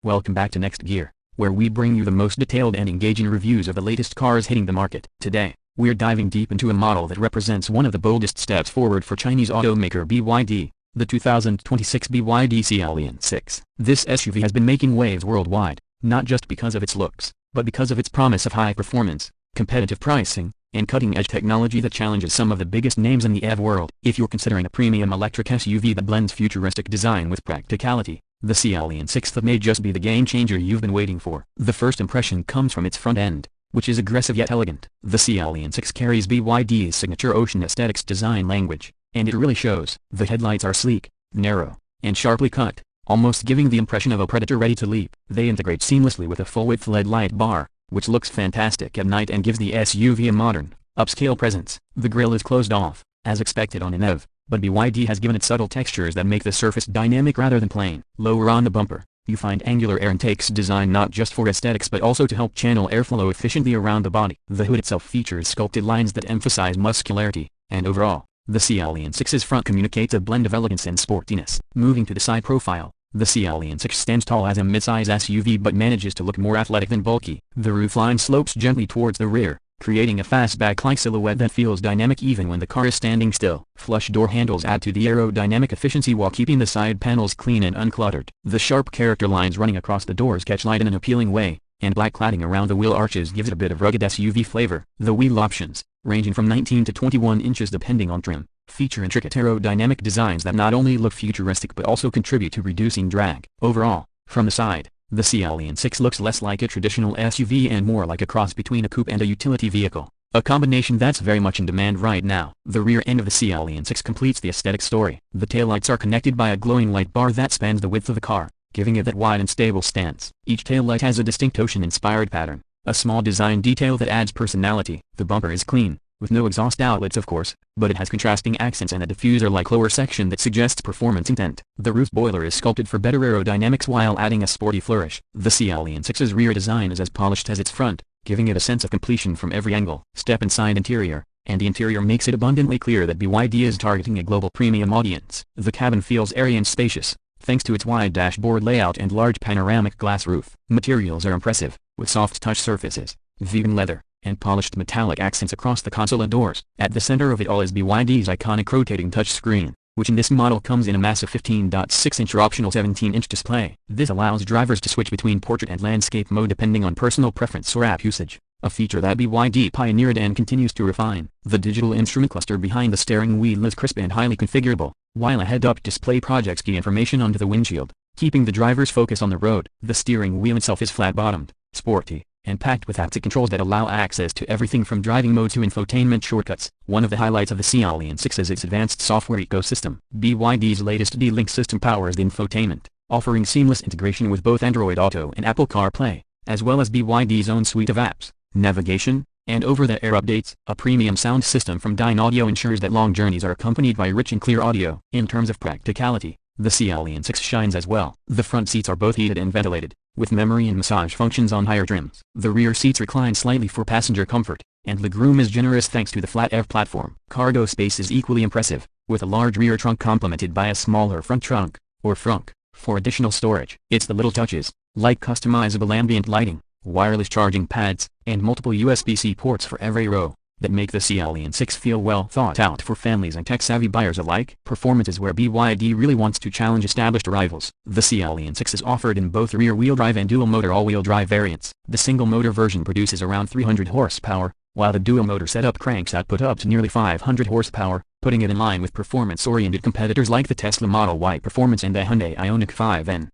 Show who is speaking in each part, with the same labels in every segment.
Speaker 1: Welcome back to Next Gear, where we bring you the most detailed and engaging reviews of the latest cars hitting the market. Today, we're diving deep into a model that represents one of the boldest steps forward for Chinese automaker BYD, the 2026 BYD Sealion 6. This SUV has been making waves worldwide, not just because of its looks, but because of its promise of high performance, competitive pricing, and cutting-edge technology that challenges some of the biggest names in the EV world. If you're considering a premium electric SUV that blends futuristic design with practicality, the Sealion 6 may just be the game-changer you've been waiting for. The first impression comes from its front end, which is aggressive yet elegant. The Sealion 6 carries BYD's signature ocean aesthetics design language, and it really shows. The headlights are sleek, narrow, and sharply cut, almost giving the impression of a predator ready to leap. They integrate seamlessly with a full-width LED light bar, which looks fantastic at night and gives the SUV a modern, upscale presence. The grille is closed off, as expected on an EV, but BYD has given it subtle textures that make the surface dynamic rather than plain. Lower on the bumper, you find angular air intakes designed not just for aesthetics but also to help channel airflow efficiently around the body. The hood itself features sculpted lines that emphasize muscularity, and overall, the Sealion 6's front communicates a blend of elegance and sportiness. Moving to the side profile, the Sealion 6 stands tall as a midsize SUV but manages to look more athletic than bulky. The roofline slopes gently towards the rear, creating a fastback-like silhouette that feels dynamic even when the car is standing still. Flush door handles add to the aerodynamic efficiency while keeping the side panels clean and uncluttered. The sharp character lines running across the doors catch light in an appealing way, and black cladding around the wheel arches gives it a bit of rugged SUV flavor. The wheel options, ranging from 19 to 21 inches depending on trim, feature intricate aerodynamic designs that not only look futuristic but also contribute to reducing drag. Overall, from the side, the Sealion 6 looks less like a traditional SUV and more like a cross between a coupe and a utility vehicle, a combination that's very much in demand right now. The rear end of the Sealion 6 completes the aesthetic story. The taillights are connected by a glowing light bar that spans the width of the car, giving it that wide and stable stance. Each taillight has a distinct ocean-inspired pattern, a small design detail that adds personality. The bumper is clean, with no exhaust outlets of course, but it has contrasting accents and a diffuser-like lower section that suggests performance intent. The roof spoiler is sculpted for better aerodynamics while adding a sporty flourish. The Sealion 6's rear design is as polished as its front, giving it a sense of completion from every angle. Step inside interior, and the interior makes it abundantly clear that BYD is targeting a global premium audience. The cabin feels airy and spacious, thanks to its wide dashboard layout and large panoramic glass roof. Materials are impressive, with soft touch surfaces, vegan leather, and polished metallic accents across the console and doors. At the center of it all is BYD's iconic rotating touchscreen, which in this model comes in a massive 15.6-inch or optional 17-inch display. This allows drivers to switch between portrait and landscape mode depending on personal preference or app usage, a feature that BYD pioneered and continues to refine. The digital instrument cluster behind the steering wheel is crisp and highly configurable, while a head-up display projects key information onto the windshield, keeping the driver's focus on the road. The steering wheel itself is flat-bottomed, sporty, and packed with haptic controls that allow access to everything from driving mode to infotainment shortcuts. One of the highlights of the Sealion 6 is its advanced software ecosystem. BYD's latest D-Link system powers the infotainment, offering seamless integration with both Android Auto and Apple CarPlay, as well as BYD's own suite of apps, navigation, and over-the-air updates. A premium sound system from Dyne Audio ensures that long journeys are accompanied by rich and clear audio. In terms of practicality, the Sealion 6 shines as well. The front seats are both heated and ventilated, with memory and massage functions on higher trims. The rear seats recline slightly for passenger comfort, and legroom is generous thanks to the flat EV platform. Cargo space is equally impressive, with a large rear trunk complemented by a smaller front trunk, or frunk, for additional storage. It's the little touches, like customizable ambient lighting, wireless charging pads, and multiple USB-C ports for every row, that make the Sealion 6 feel well thought out for families and tech-savvy buyers alike. Performance is where BYD really wants to challenge established rivals. The Sealion 6 is offered in both rear-wheel drive and dual-motor all-wheel drive variants. The single-motor version produces around 300 horsepower, while the dual-motor setup cranks output up to nearly 500 horsepower, putting it in line with performance-oriented competitors like the Tesla Model Y Performance and the Hyundai Ioniq 5N.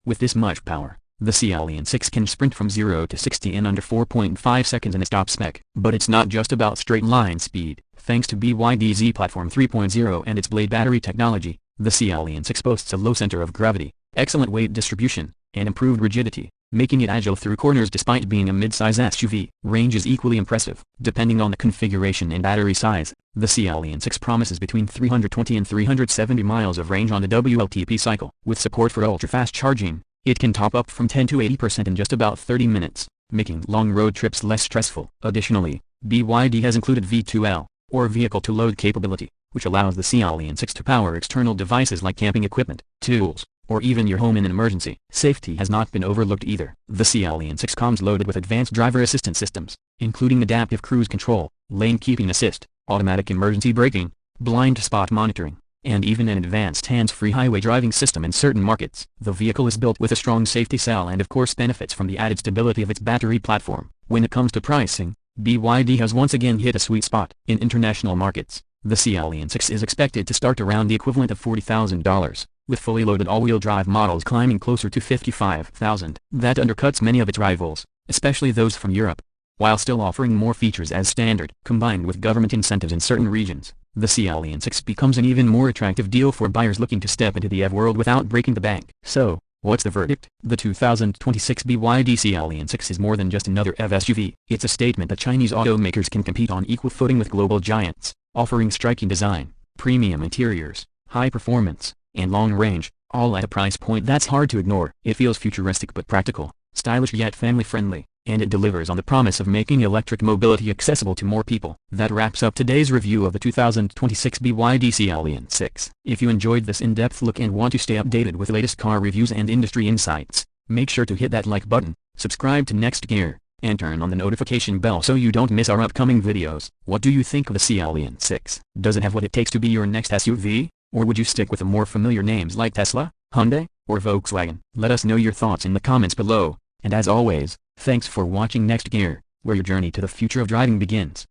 Speaker 1: With this much power, the Sealion 6 can sprint from 0 to 60 in under 4.5 seconds in its top spec. But it's not just about straight-line speed. Thanks to BYD Z Platform 3.0 and its Blade battery technology, the Sealion 6 boasts a low center of gravity, excellent weight distribution, and improved rigidity, making it agile through corners despite being a mid-size SUV. Range is equally impressive. Depending on the configuration and battery size, the Sealion 6 promises between 320 and 370 miles of range on the WLTP cycle. With support for ultra-fast charging, it can top up from 10 to 80% in just about 30 minutes, making long road trips less stressful. Additionally, BYD has included V2L, or vehicle-to-load capability, which allows the Sealion 6 to power external devices like camping equipment, tools, or even your home in an emergency. Safety has not been overlooked either. The Sealion 6 comes loaded with advanced driver assistance systems, including adaptive cruise control, lane keeping assist, automatic emergency braking, blind spot monitoring, and even an advanced hands-free highway driving system in certain markets. The vehicle is built with a strong safety cell and of course benefits from the added stability of its battery platform. When it comes to pricing, BYD has once again hit a sweet spot. In international markets, the Sealion 6 is expected to start around the equivalent of $40,000, with fully loaded all-wheel drive models climbing closer to $55,000. That undercuts many of its rivals, especially those from Europe, while still offering more features as standard. Combined with government incentives in certain regions, the Sealion 6 becomes an even more attractive deal for buyers looking to step into the EV world without breaking the bank. So, what's the verdict? The 2026 BYD Sealion 6 is more than just another EV SUV. It's a statement that Chinese automakers can compete on equal footing with global giants, offering striking design, premium interiors, high performance, and long range, all at a price point that's hard to ignore. It feels futuristic but practical, stylish yet family-friendly, and it delivers on the promise of making electric mobility accessible to more people. That wraps up today's review of the 2026 BYD Sealion 6. If you enjoyed this in-depth look and want to stay updated with the latest car reviews and industry insights, make sure to hit that like button, subscribe to Next Gear, and turn on the notification bell so you don't miss our upcoming videos. What do you think of the Sealion 6? Does it have what it takes to be your next SUV? Or would you stick with the more familiar names like Tesla, Hyundai, or Volkswagen? Let us know your thoughts in the comments below, and as always, thanks for watching Next Gear, where your journey to the future of driving begins.